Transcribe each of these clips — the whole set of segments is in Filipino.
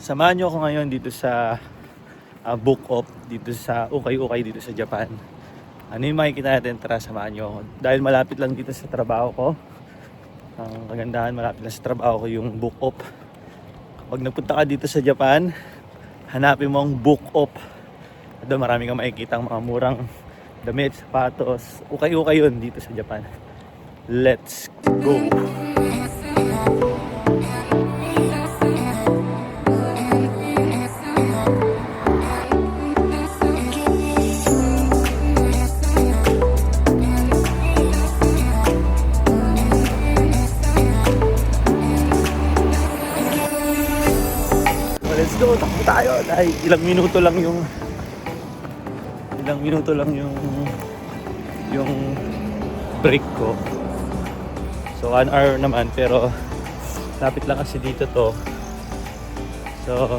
Samahan nyo ako ngayon dito sa book off dito sa ukay-ukay dito sa Japan. Ano yung makikita natin? Tara, samahan nyo ako. Dahil malapit lang dito sa trabaho ko. Ang kagandahan, malapit lang sa trabaho ko yung book off. Kapag nagpunta ka dito sa Japan, hanapin mo ang book off. At doon marami kang makikita ang mga murang damit, sapatos. Ukay-ukay yun dito sa Japan. Let's go! Let's go, takbo tayo. Dahil ilang minuto lang yung break ko. So 1 hour naman, pero lapit lang kasi dito to. So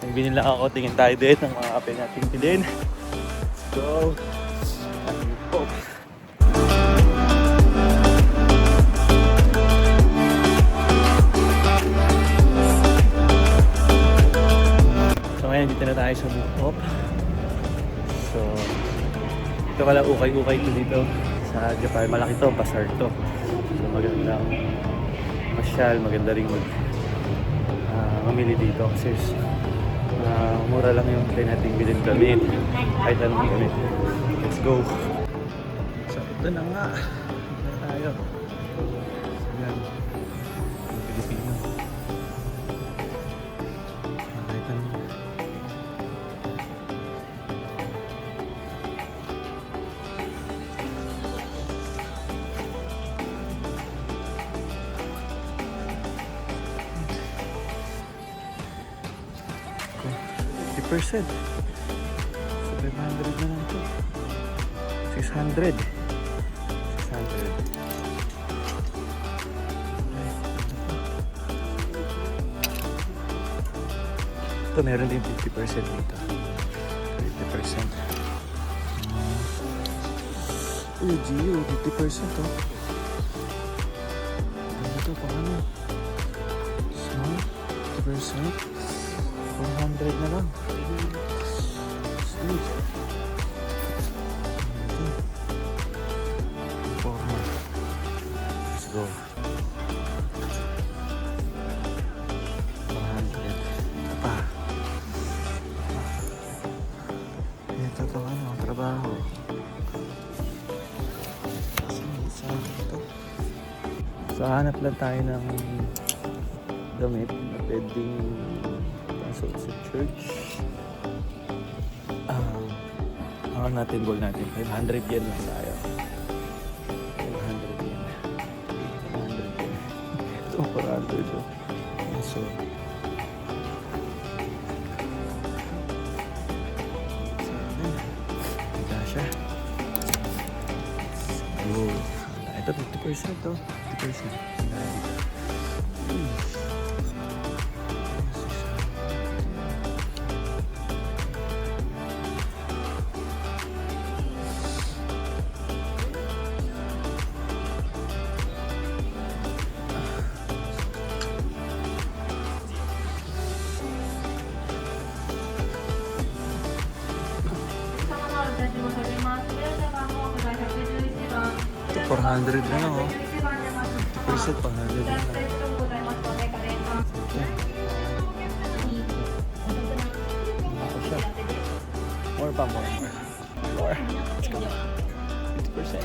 nagbili lang ako, tingin tayo din ng mga kape natin bilhin. Let's go. Ngayon dito na tayo sa Bukop. So ito pala ukay-ukay to dito sa Japan. Malaki to, bazaar to. So magandang masyal, maganda rin mamili dito kasi mura lang yung tayo natin bilhin damit. Kahit anong damit. Let's go. So ito na nga. Ito na tayo. So yan. Pilipino. Nakita nyo. %. So 500 na lang to. 600. Ito meron din 50% dito. 50%. Uy, Gio, 50% to. Ano to, paano? So, 50%. 100 na lang. Sweet. Forma. Let's go. 100. Ito pa. Ito to ano, trabaho. Ito. So hanap lang tayo ng damit na pwedeng pasok sa church. Ang natin goal natin 500 yen lang tayo. 500 yen. 500 yen. Ito 400 ito. So ito siya. So ito 50% to. 50%. Ito 400 na lang oh. 50% 400 na lang. Ako siya. More pa, more. Let's go. 50%.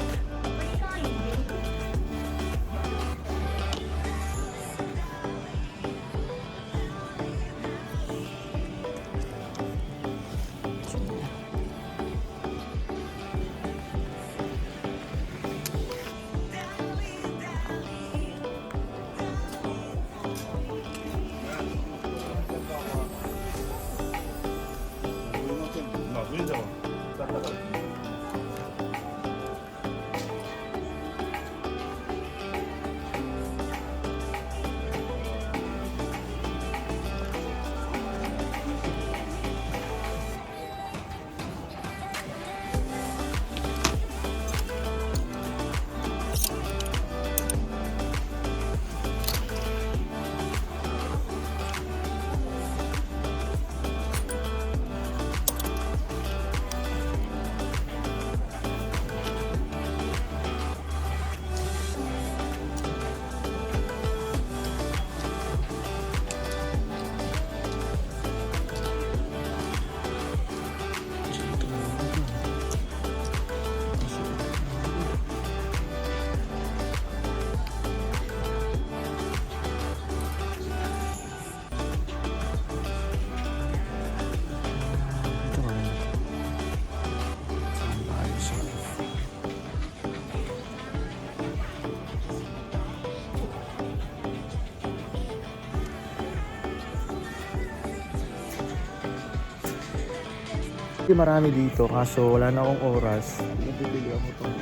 Hindi marami dito kaso wala na akong oras. Nabibili ako itong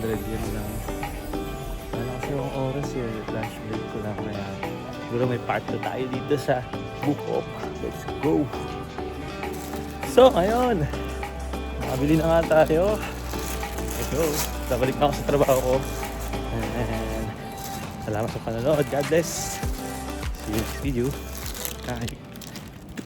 100 yun lang. Wala kasi akong oras yun. Flash break ko lang kaya. Siguro may part 2 tayo dito sa Bukop. Let's go! So ngayon, nakabili na nga tayo. Let's go! Nabalik na ako sa trabaho ko. And salamat sa panonood. God bless! See you next video. Bye!